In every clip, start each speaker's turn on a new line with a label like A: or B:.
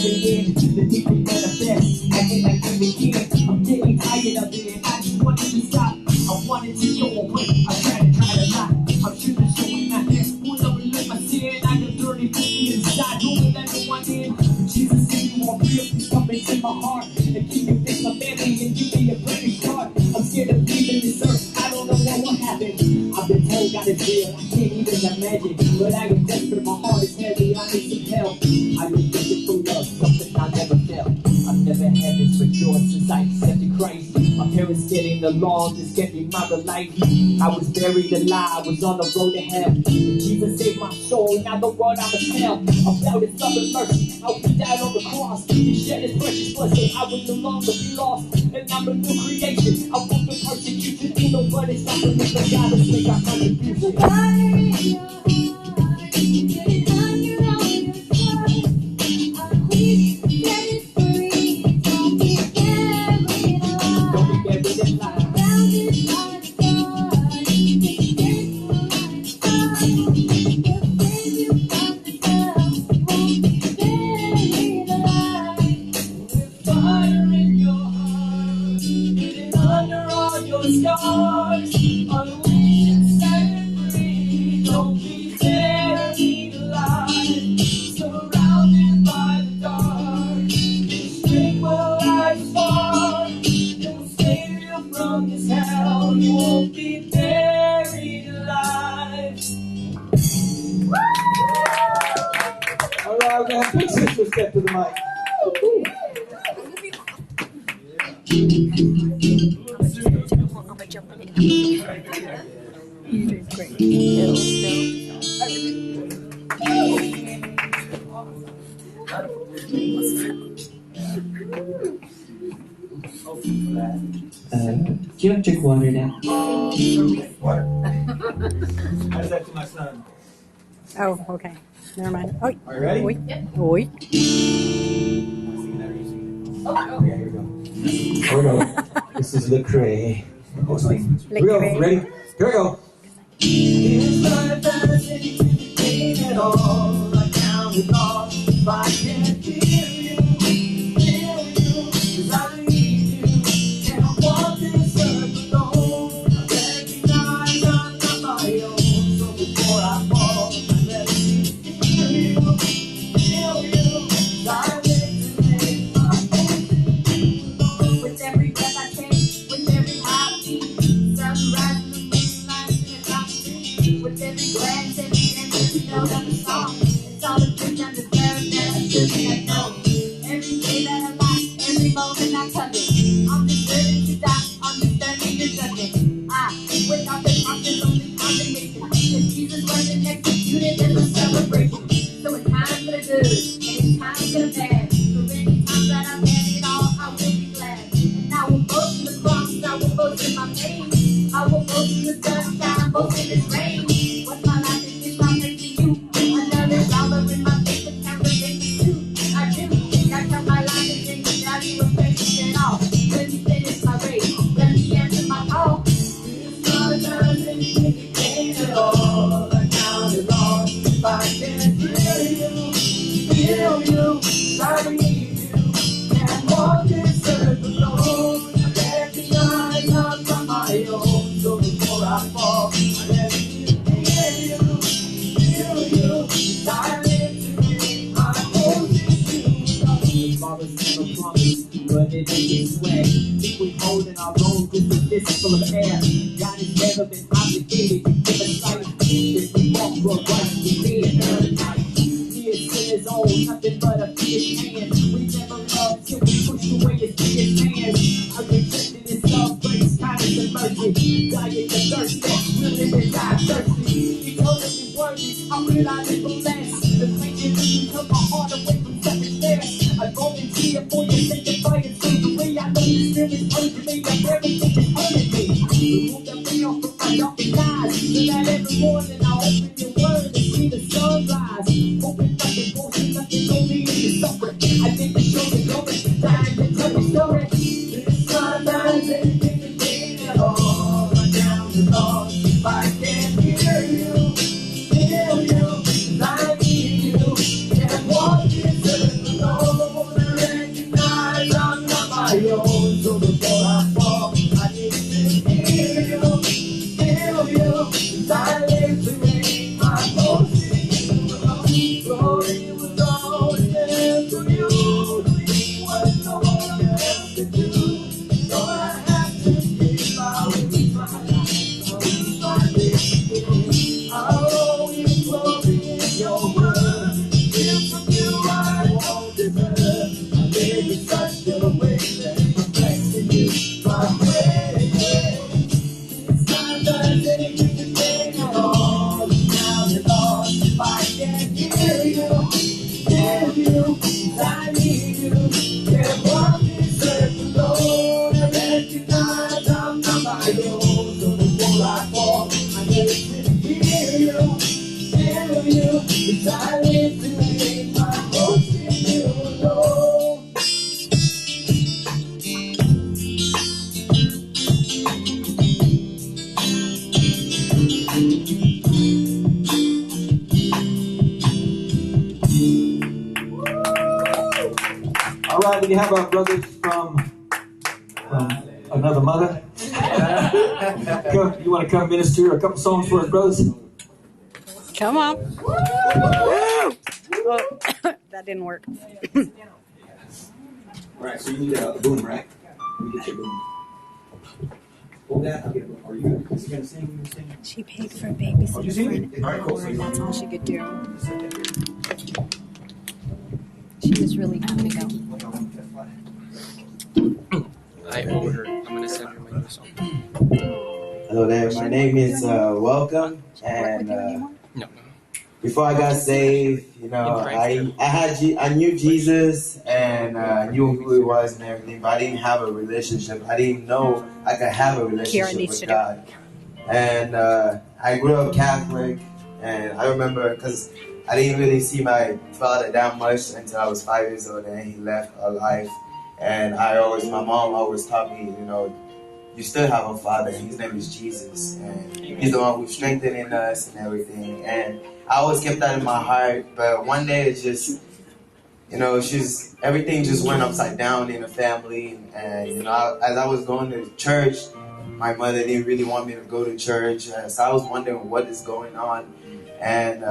A: in. The deeper manifest, acting like I'm again. I'm getting tired of it, I just wanted to stop. I wanted to go away, I tried a lot. I'm shooting, showing my hands, pull up and let my sin. I got dirty, pussy inside, don't let no one in. Jesus, if you are real, please come into my heart and keep me fix my family and give me a brand new start. I'm scared of leaving this earth, I don't know what will happen. I've been told God is real, I can't even imagine. But I am desperate, my heart is heavy, I need some help. I've been looking for love, something I never felt. I've never had this for sure since I accepted Christ. My parents getting along, just gave me my life. I was buried alive, was on the road to hell. Jesus saved my soul, now the world I must tell about His love and mercy. How He died on the cross, He shed His precious blood so I would no longer be lost. And I'm a new creation, I won't be persecution. Ain't nobody stopping me, but God will make our contribution. We're going to have big sister step to the mic.
B: You did great.
A: Do you have to drink water now?
C: Water. How does that to my son?
B: Oh, okay. Never mind. Oh,
C: Are you ready?
B: Oi.
C: Yep.
B: Oi.
C: Oh, yeah, here we go. Here we go. This is Lecrae. Oh, sweet. Here we go. Ready? Here we go. It's not that anything at all. I count it all. If I can't feel you, 'cause I need you. And I want this earth alone. I recognize I'm not my own. So before I fall, I let me feel you. Feel you. I live to make my own.
D: With every breath I take, with every heartbeat, sunrise and the moonlight in the top street. With every glance, every note of the song, it's all the things I deserve that I shouldn't have known. Every day that I lie, every moment I touch it, I'm deserving to die, I'm deserving to judge it. Without the conscience, only condemnation. If Jesus wasn't executed, there's a celebration. So it's time for the good, and it's time for the bad. For any times that I've had it all, I will be glad. And I will boast in the cross, I will boast in my pain. I will boast in the sunshine, boast in this rain. What's my life if it's not next to you? Another dollar in my bank account related to you. I really think I cut my line and think that you were patient at all. Let me finish my race, let me answer my call.
C: Sometimes anything ain't at all. I count it all. If I can't feel you, I need you. Can't walk this earth alone. I recognize I'm not my own. So before I fall, I let you feel you. I live to make my own decision.
A: Father's never promised, but it ain't swag. Think we holding our own, this is full of air. God has never been obligated to give us life. If we walk for right, we live another night. Fear sinners own, nothing but a fierce hand. We never loved till we pushed away His fierce hands. I'm rejected His love, grace, kindness, and mercy. Dying the thirst that will live and die thirsty. He told us He's worthy, I realize it will last. The pain in me took my heart away from selfish theirs. I volunteer for your sanctifying surgery. I know the Spirit is urging me, I'm everything is hurting me. Remove the veil from my darkened eyes, so that every morning I open your word and see the sunrise. Hoping nothing bullshit, nothing only in the suffering. I think the show is going, dying to tell your story.
C: It's sometimes anything ain't at all. I count it all. If I can't hear you, feel you, 'cause I need you. Can't walk this earth alone.
A: All right, we have our brothers from another mother. You want to come minister a couple songs for us, brothers?
B: Come on. That didn't work.
A: All right, so you need a boom, right? Let me get your boom. Hold that, I'll get a boom. Are you going to sing?
B: She paid for a babysitter
A: you sing
B: for
A: it?
B: an
A: All right, cool.
B: hour. That's all she could do. She was really having to go.
E: I owe her. I'm gonna send her my new song.
F: Hello there, my name is Welcome, and
E: No.
F: before I got saved, I knew Jesus, and I knew who he was and everything, but I didn't have a relationship. I didn't know I could have a relationship
B: needs to
F: with
B: do
F: God. And I grew up Catholic, and I remember because I didn't really see my father that much until I was 5 years old, and he left our life. And my mom always taught me, you still have a father, and his name is Jesus, and he's the one who's strengthening us and everything. And I always kept that in my heart, but one day it just, everything just went upside down in the family. And as I was going to church, my mother didn't really want me to go to church, so I was wondering what is going on. And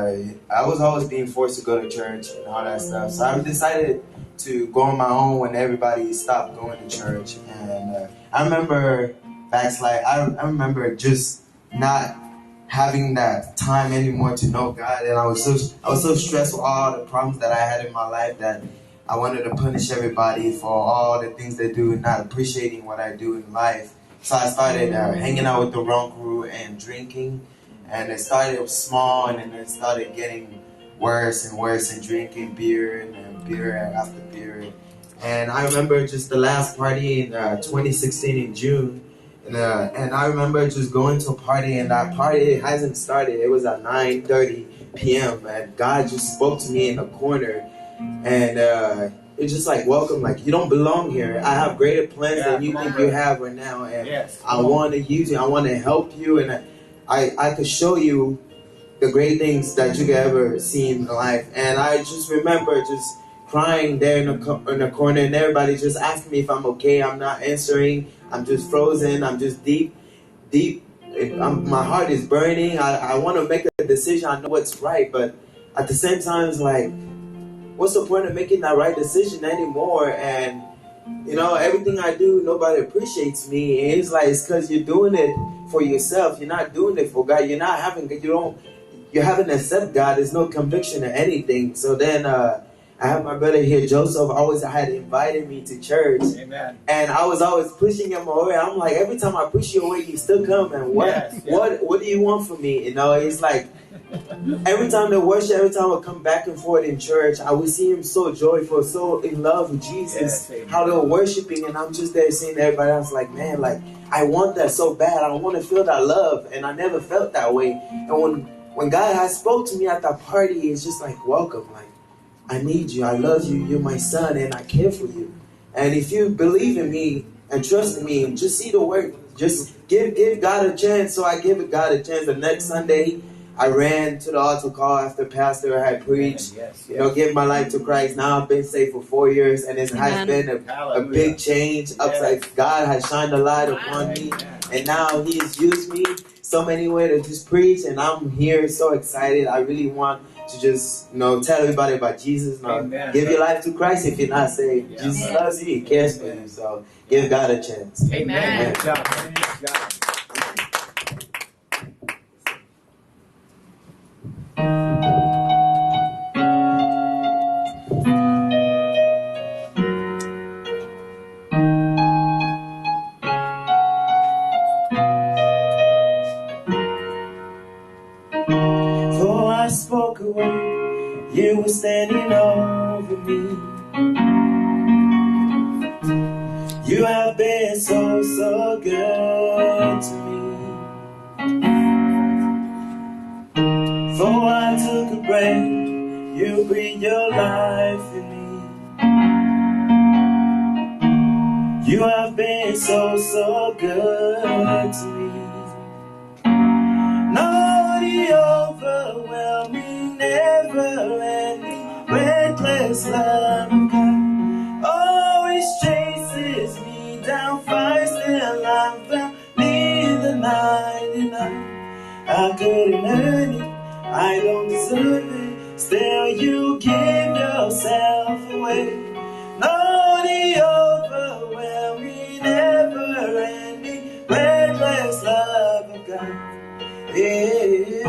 F: I was always being forced to go to church and all that stuff. So I decided to go on my own when everybody stopped going to church. And I remember I remember just not having that time anymore to know God. And I was so stressed with all the problems that I had in my life that I wanted to punish everybody for all the things they do and not appreciating what I do in life. So I started hanging out with the wrong crew and drinking. And it started small, and then it started getting worse and worse, and drinking beer and beer after beer. And I remember just the last party in 2016 in June. And I remember just going to a party, and that party hasn't started. It was at 9:30 p.m. And God just spoke to me in the corner. And it's just like, welcome, like, you don't belong here. I have greater plans than you think you have right now. And I want to use you. I want to help you. And I could show you the great things that you could ever see in life. And I just remember just crying there in the corner, and everybody just asking me if I'm okay. I'm not answering. I'm just frozen. I'm just deep. My heart is burning. I want to make a decision. I know what's right, but at the same time, it's like, what's the point of making that right decision anymore? And everything I do, nobody appreciates me. And it's like, it's because you're doing it for yourself. You're not doing it for God. You haven't accepted God. There's no conviction or anything. So then I have my brother here, Joseph, had invited me to church. Amen. And I was always pushing him away. I'm like, every time I push you away, you still come. And what do you want from me? It's like, every time they worship, every time I come back and forth in church, I would see him so joyful, so in love with Jesus, how they were worshiping, and I'm just there seeing everybody else like, man, like, I want that so bad. I want to feel that love, and I never felt that way. And when God has spoke to me at that party, it's just like, welcome, like, I need you, I love you, you're my son, and I care for you. And if you believe in me and trust in me, just see the work. Just give God a chance. So I gave God a chance. The next Sunday, I ran to the altar call after pastor had preached, gave my life to Christ. Now I've been saved for 4 years, and it has been a big change. Upside, God has shined a light upon me, and now He has used me so many ways to just preach, and I'm here so excited. I really want to just, tell everybody about Jesus. Give your life to Christ if you're not saved. Jesus loves you, He cares for you, so give God a chance.
E: Amen.
F: Before I spoke a word, you were standing over me. You have been so, so good to me. Before I took a breath, you breathed your life in me. You have been so, so good to me. Now the overwhelming, never-ending, reckless love of God. Oh,
C: you give yourself away. Know the overwhelming, never-ending, reckless love of God. Yeah.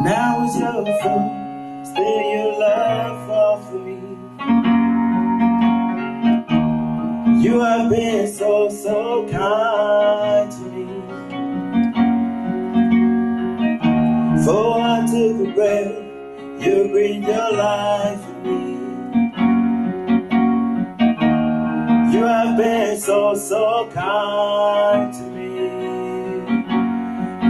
C: Now is your fault, still your love fall for me. You have been so, so kind to me. For I took a breath, you breathed your life in me. You have been so, so kind to me.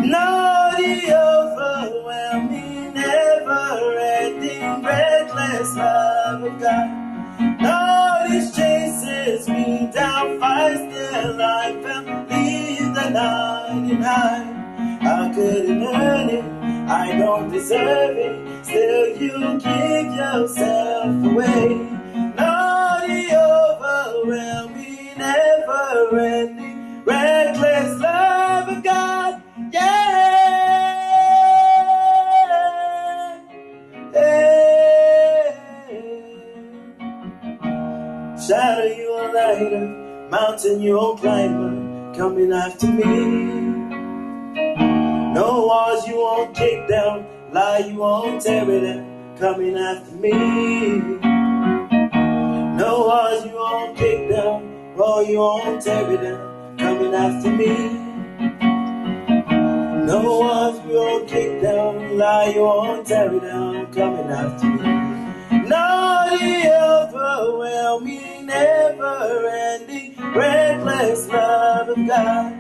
C: Know the overwhelming, never-ending, reckless love of God. Know this chases me down, fights till I found, leave the 99. I couldn't earn it, I don't deserve it, still you give yourself away. Know the overwhelming, never-ending, reckless love of God. Yeah. Shadow, you a lighter, mountain, you a climber, coming after me. No walls you won't kick down, lie you won't tear it down, coming after me. No walls you won't kick down, wall you won't tear it down, coming after me. No walls you won't kick down, lie you won't tear it down, coming after me. Know the overwhelming, never-ending, reckless love of God.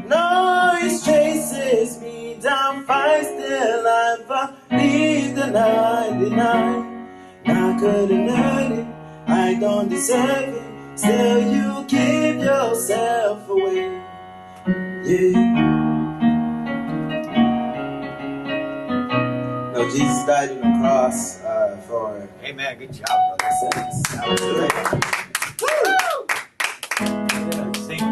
C: No, it chases me down, fights till I found, leave the 99. I couldn't earn it, I don't deserve it, still you give yourself away. Yeah. No, Jesus died on the cross for.
G: Amen. Good job, brother.
C: Sins. That was great.
G: Sing.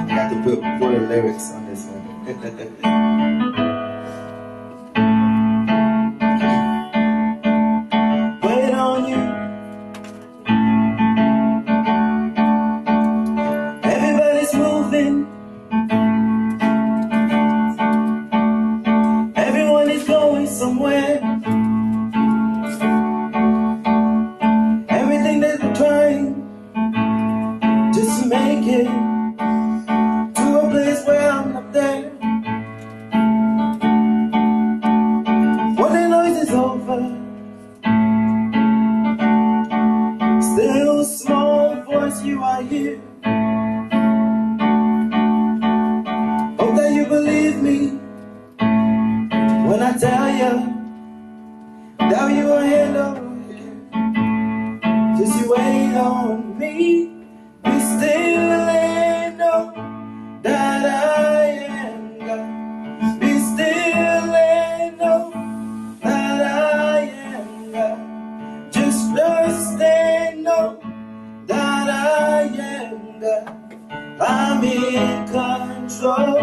C: I got to put the lyrics on this one. Wait on you. Everybody's moving. Everyone is going somewhere. Everything that they're trying just to make it to a place where I'm not there. When the noise is over, still small voice you are here. Hope that you believe me when I tell you that you are hand over here. Just you wait on me. Be still and know that I am God. Be still and know that I am God. Just trust and know that I am God. I'm in control.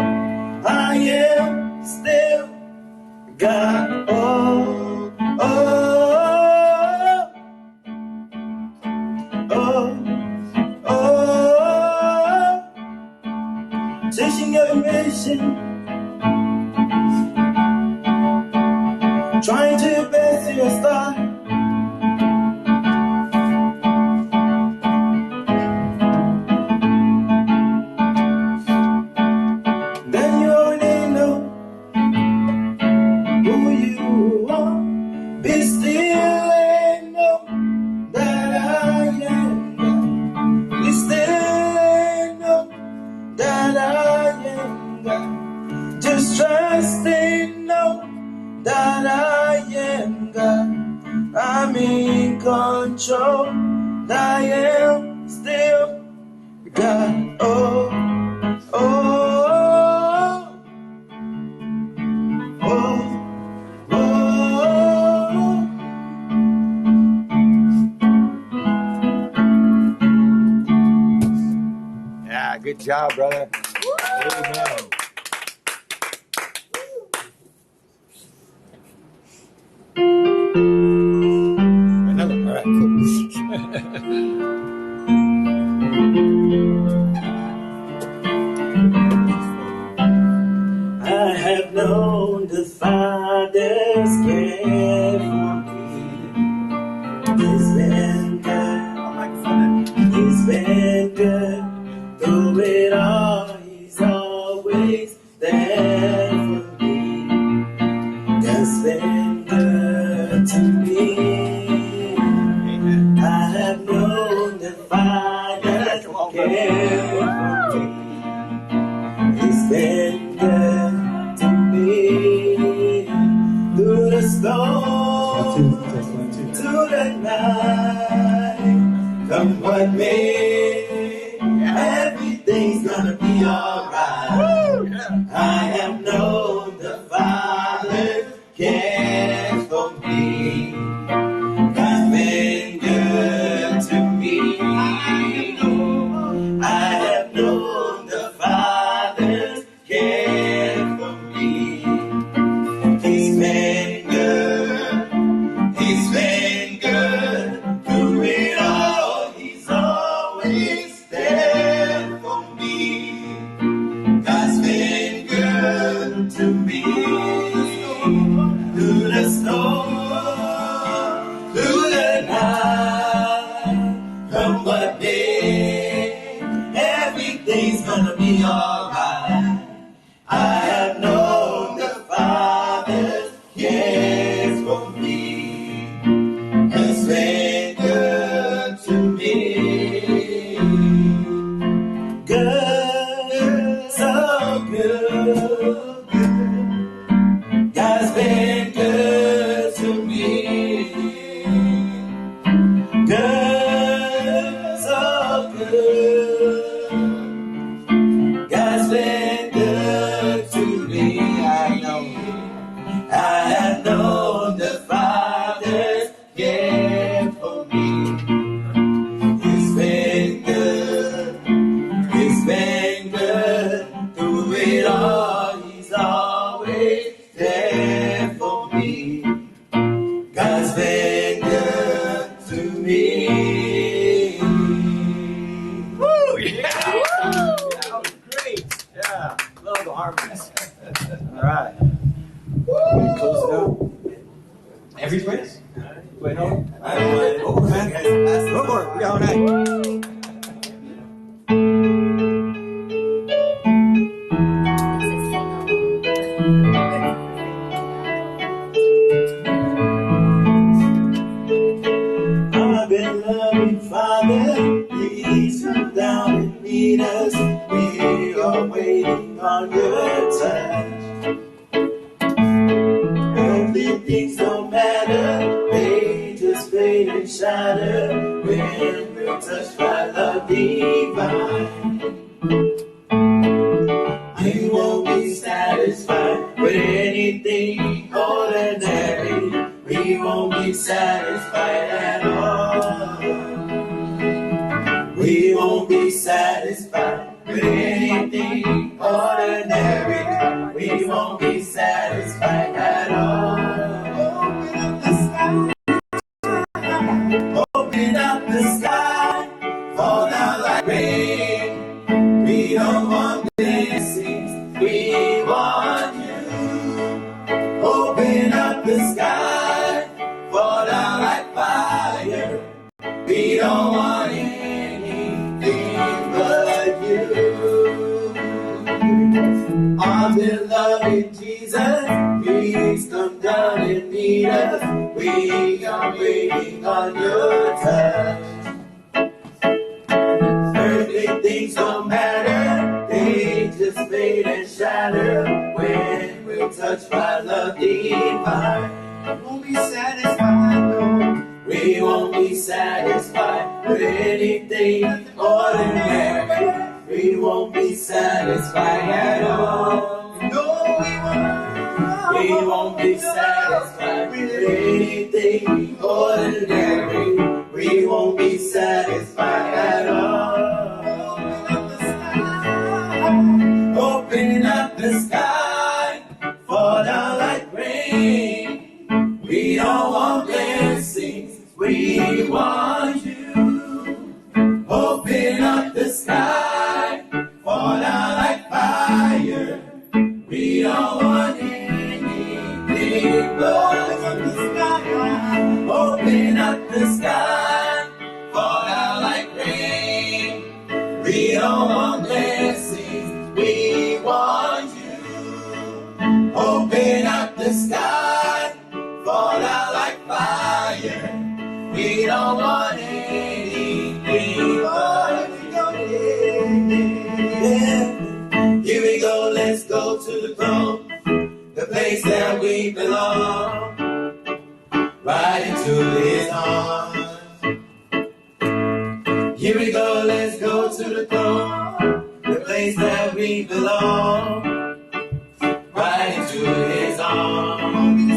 C: I am still God. Oh, oh, oh, oh. Chasing your mission, trying to best your star. Then you already know who you are. Be still and know that I am God. Be still and know that I am God. Just trust and know that I am God. I'm in control. I am still God. Oh.
G: Great job, brother. Amen. Another. All right, cool.
C: I have known the Father's care for me. He's been good. He's been good. Through it all, He's always there for me. God's been good to me. I have known the Father's care for me. He's been good to me through the storm, through the night. Come what may, everything's gonna be alright. I have known the Father cares for me. God's been good to me. I have known the Father's care for me. He's been good. He's been good. Through it all, He's always there for me. God's been good to me. Through the storm, through the night, come what may, everything's gonna be alright. I have known the Father's cares for me. Has been good to me. Good, so good. God's been good to me. Good, so good. God's been good to me. I have known the Father's care for me. He's been good. He's been good. Through it all, He's always there for me. God's been good to me.
G: Woo! Yeah! That was great. Yeah. Love the harmonies. All right. Ready to close it out? Every place? Wait, no. Over, man. Go for it. We got all night.
C: Our beloved Father, please come down and meet us. We are waiting on your touch. Earthly things don't matter, they just fade and shatter when we're touched by love divine. We won't be satisfied with anything ordinary. We won't be satisfied at all. We won't be satisfied with anything ordinary. We won't be satisfied at all. Open up the sky, fall down like rain. We don't want blessings, we want you. Open up the sky, fall down like fire. We don't want anything but you. Our beloved Jesus, please come down and meet us. We are waiting on your touch. Earthly things don't matter, they just fade and shatter when we're touched by love divine. We won't be satisfied, no. We won't be satisfied with anything ordinary. We won't be satisfied at all. No, we won't. We won't be satisfied with anything ordinary. We won't be satisfied at all. don't want anything but from the sky. Open up the sky, fall out like rain. We don't want blessings, we want you. Open up the sky, fall out like fire. We don't want anything but yeah. Here we go, let's go to the throne, the place that we belong, right into his arms. Here we go, let's go to the throne, the place that we belong, right into his arms.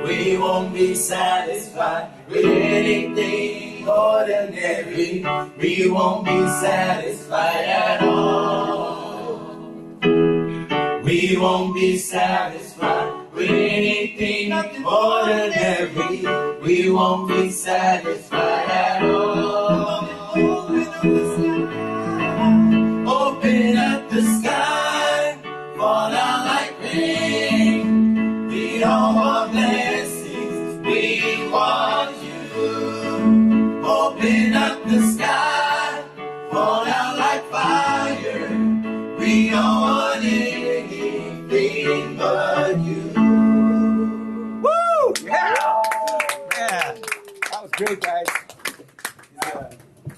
C: We won't be satisfied with anything ordinary. We won't be satisfied at all. We won't be satisfied with anything ordinary. We won't be satisfied at all. Open up the sky, fall down like rain. We don't want blessings, we want you. Open up the sky, fall down like fire. We don't want anything but you.
G: Woo! Yeah! Yeah! That was great, guys.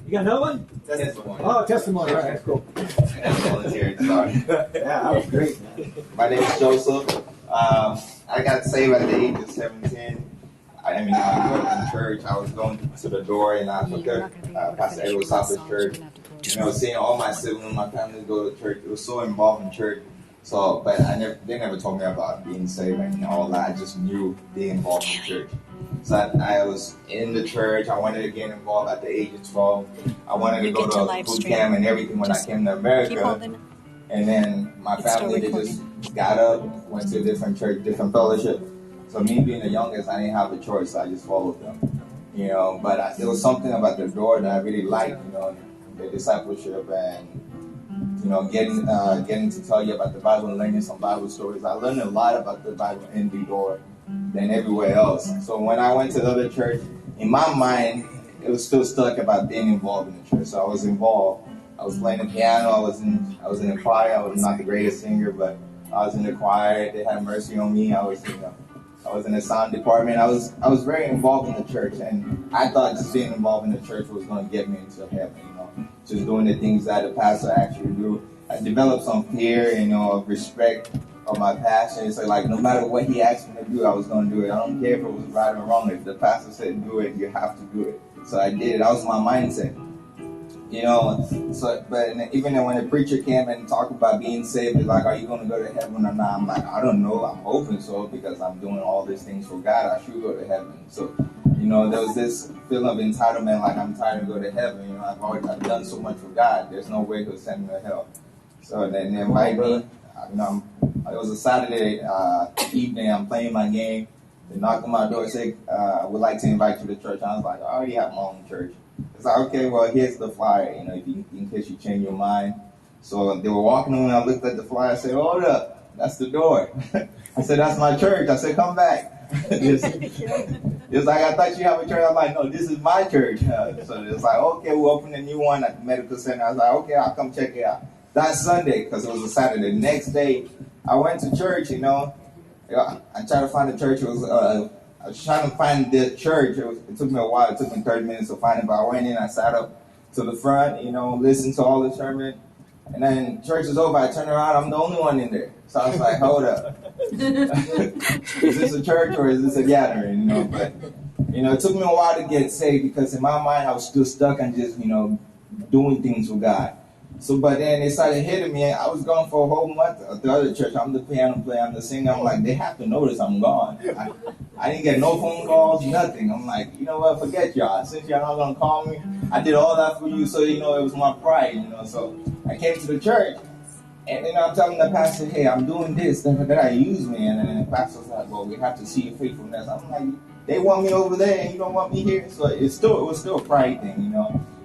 G: You got another one?
F: Testimony.
G: Oh, testimony. All right, that's cool.
F: Volunteering, sorry.
G: Yeah, that was great, man.
F: My name is Joseph. I got saved at the age of 17. I grew up in church. I was going to the door in Africa, Pastor Edward South's church. Seeing all my siblings, my family go to church. It was so involved in church. So, but they never told me about being saved and all that. I just knew being involved in church. So I was in the church. I wanted to get involved at the age of 12. I wanted to go to boot camp and everything when I came to America. And then my family, they just got up, went to a different church, different fellowship. So me being the youngest, I didn't have a choice. So I just followed them. But there was something about the door that I really liked, the discipleship and, getting to tell you about the Bible and learning some Bible stories. I learned a lot about the Bible in the door than everywhere else. So when I went to the other church, in my mind, it was still stuck about being involved in the church. So I was involved. I was playing the piano. I was in the choir. I was not the greatest singer, but I was in the choir. They had mercy on me. I was in the sound department. I was very involved in the church, and I thought just being involved in the church was going to get me into heaven. Just doing the things that the pastor actually do. I developed some fear, of respect of my passion. So no matter what he asked me to do, I was going to do it. I don't care if it was right or wrong. If the pastor said do it, you have to do it. So I did it. That was my mindset. But even when the preacher came and talked about being saved, it's like, are you going to go to heaven or not? I'm like, I don't know. I'm hoping so because I'm doing all these things for God. I should go to heaven. So, there was this feeling of entitlement, like I'm tired to go to heaven. I've done so much for God. There's no way He'll send me to hell. So then they invite me. It was a Saturday evening. I'm playing my game. They knocked on my door and said, I would like to invite you to church. I was like, I already have my own church. It's like, okay, well, here's the flyer, in case you change your mind. So they were walking on, I looked at the flyer, I said, hold up, that's the door. I said, that's my church. I said, come back. It's like, I thought you have a church. I'm like, no, this is my church. So it's like, okay, we'll open a new one at the medical center. I was like, okay, I'll come check it out. That Sunday, because it was a Saturday. The next day, I went to church, I tried to find the church. I was trying to find the church. It took me a while. It took me 30 minutes to find it. But I went in, I sat up to the front, listened to all the sermon. And then church is over. I turned around. I'm the only one in there. So I was like, hold up. Is this a church or is this a gathering? But, it took me a while to get saved because in my mind, I was still stuck on just, doing things for God. So, but then it started hitting me. I was gone for a whole month at the other church. I'm the piano player. I'm the singer. I'm like, they have to notice I'm gone. I didn't get no phone calls, nothing. I'm like, you know what? Forget y'all. Since y'all not going to call me, I did all that for you. So, it was my pride, So I came to the church. And then I'm telling the pastor, hey, I'm doing this. That I use me. And then the pastor's like, well, we have to see your faithfulness. I'm like, they want me over there and you don't want me here. So it was still a pride thing,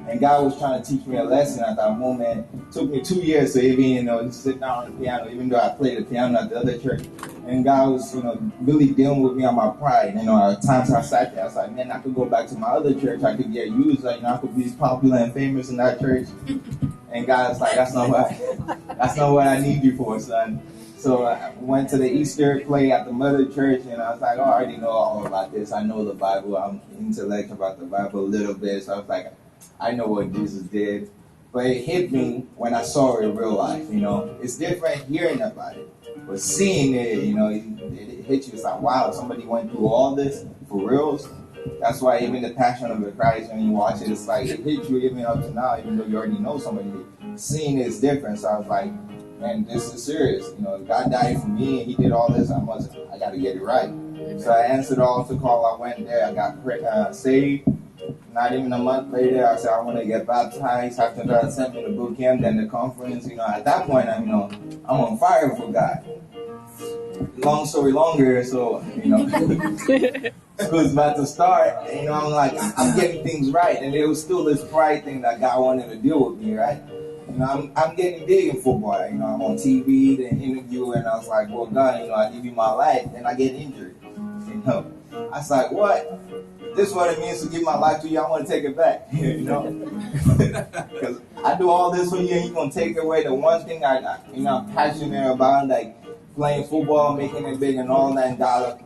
H: And God was trying to teach me a lesson at that moment. It took me 2 years to even, sit down on the piano, even though I played the piano at the other church. And God was, really dealing with me on my pride. At times I sat there, I was like, man, I could go back to my other church. I could get used. I could be popular and famous in that church. And God's like, that's not what I need you for, son. So I went to the Easter play at the mother church, and I was like, oh, I already know all about this. I know the Bible. I'm intellect about the Bible a little bit. So I was like, I know what Jesus did. But it hit me when I saw it in real life, It's different hearing about it. But seeing it, it hits you. It's like, wow, somebody went through all this for reals. That's why even the Passion of the Christ, when you watch it, it's like it hits you even up to now, even though you already know somebody. Seeing it is different. So I was like, man, this is serious. God died for me and he did all this. I got to get it right. So I answered all the call. I went there. I got saved. Not even a month later, I said, I want to get baptized. After God sent me to boot camp, then the conference. At that point, I'm on fire for God. Long story longer, so, school's about to start. I'm like, I'm getting things right. And there was still this pride thing that God wanted to deal with me, right? I'm getting big in football. I'm on TV, the interview, and I was like, well, God, I give you my life, then I get injured. I was like, what? This is what it means to give my life to you. I want to take it back, because I do all this for you, and you're going to take away the one thing I'm passionate about, like playing football, making it big and all that. And God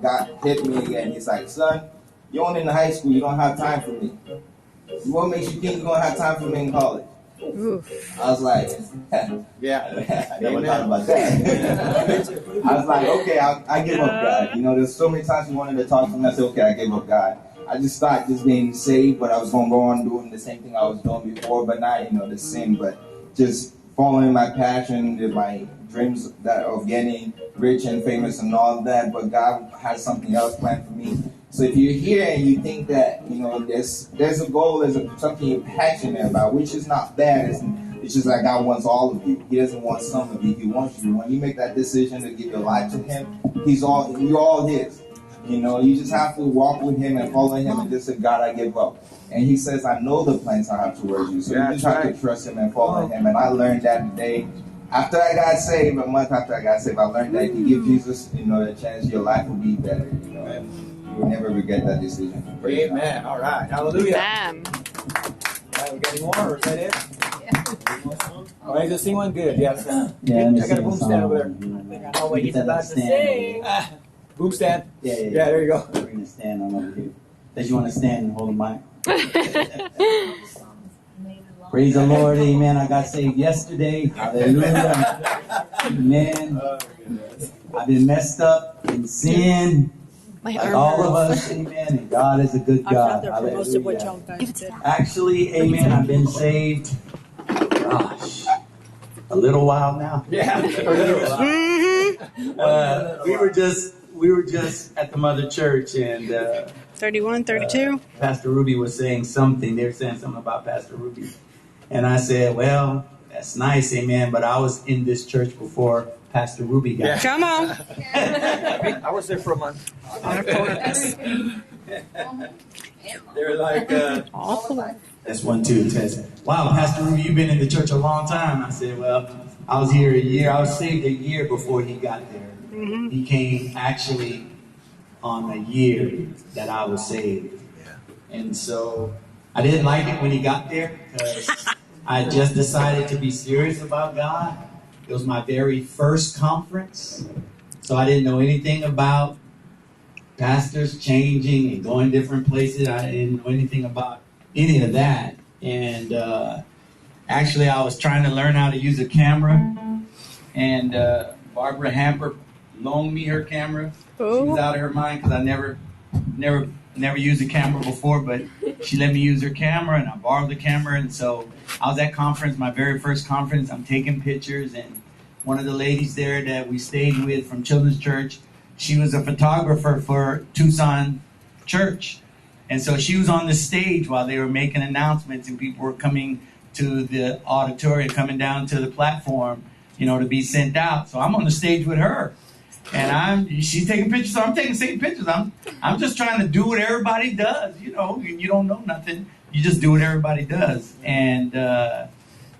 H: hit me again. He's like, son, you're only in high school. You don't have time for me. What makes you think you're going to have time for me in college? Oof. I was like, yeah, I never thought about that. I was like, okay, I give up God. There's so many times he wanted to talk to me. I said, okay, I give up God. I just thought just being saved, but I was going to go on doing the same thing I was doing before, but not, the sin, but just following my passion, my dreams of getting rich and famous and all that. But God has something else planned for me. So if you're here and you think that, there's a goal, there's something you're passionate about, which is not bad. It's just like God wants all of you. He doesn't want some of you. He wants you. When you make that decision to give your life to him, you're all his. You just have to walk with him and follow him and just say, God, I give up. And he says, I know the plans I have towards you. So you just have to trust him and follow him. And I learned that today. After I got saved, a month after I got saved, I learned that if you give Jesus, a chance, your life will be better. You will never regret that decision.
G: Amen. All right. Hallelujah.
B: Bam.
G: We got any more, or is that it? All right, just sing one good. Yeah,
C: Yeah,
G: I got a boom stand over there. Oh, wait, he's about to sing. Boom stand.
C: Yeah,
G: there you go.
C: We're going to stand on over here. Does you want to stand and hold the mic? Praise the Lord, amen. I got saved yesterday. Hallelujah. Amen. I've been messed up in sin.
B: My
C: Like
B: arm
C: all of
B: hurts.
C: us, amen. And God is a good God. Hallelujah. Actually, amen, I've been saved, gosh, a little while now.
G: Yeah.
C: We were just at the mother church, and
B: 31, 32.
C: Pastor Ruby was saying something. They were saying something about Pastor Ruby. And I said, well, that's nice, amen, but I was in this church before Pastor Ruby got here.
B: Come on.
G: I was there for a month. They're like,
C: That's 1, 2, test. Wow, Pastor Ruby, you've been in the church a long time. I said, well, I was here a year. I was saved a year before he got there. Mm-hmm. He came actually on the year that I was saved. And so I didn't like it when he got there because I just decided to be serious about God. It was my very first conference. So I didn't know anything about pastors changing and going different places. I didn't know anything about any of that. And actually, I was trying to learn how to use a camera. And Barbara Hamper loaned me her camera. She was out of her mind because I never used a camera before, but she let me use her camera, and I borrowed the camera. And so I was at conference, my very first conference. I'm taking pictures, and one of the ladies there that we stayed with from Children's Church, she was a photographer for Tucson Church. And so she was on the stage while they were making announcements, and people were coming to the auditorium, coming down to the platform, to be sent out. So I'm on the stage with her. And she's taking pictures, so I'm taking the same pictures. I'm just trying to do what everybody does, You don't know nothing.
I: you just do what everybody does. And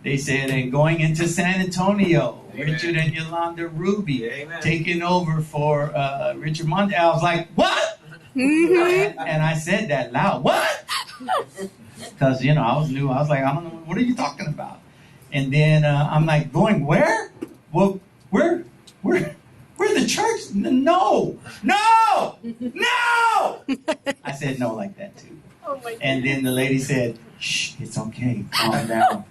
I: they said, and going into San Antonio,
G: Amen.
I: Richard and Yolanda Ruby
G: Amen.
I: taking over for Richard Monte. I was like, what? And I said that loud, what? Because, you know, I was new. I was like, I don't know, what are you talking about? And then I'm like, going where? Well, where the church? No. I said no like that too. And then the lady said, shh, it's okay, calm down.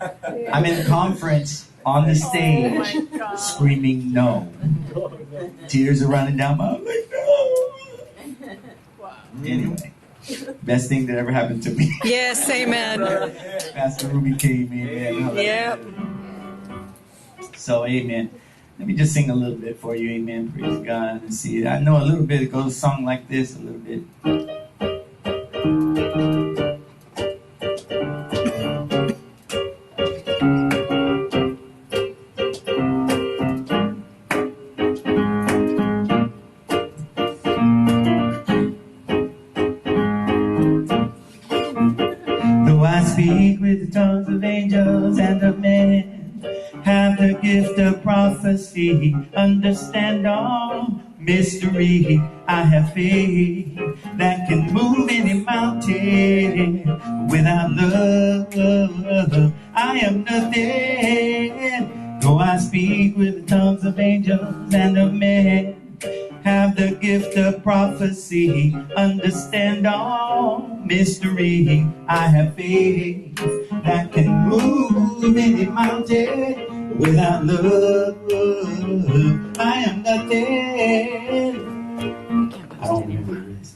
I: I'm in conference on the stage screaming no. Tears are running down my eyes, like, no. Anyway, best thing that ever happened to me.
B: Yes, amen.
I: Pastor Ruby came in.
B: Yep.
I: So, amen. Let me just sing a little bit for you, amen. Praise God. And see, I know a little bit. It goes a song like this, a little bit. Though I speak with the tongues of angels and of men, have the gift of prophecy, understand all mystery. I have faith that can move any mountain. Without love, I am nothing. Though I speak with the tongues of angels and of men, have the gift of prophecy, understand all mystery. I have faith that can move any mountain. Without love, I am nothing. I don't remember this.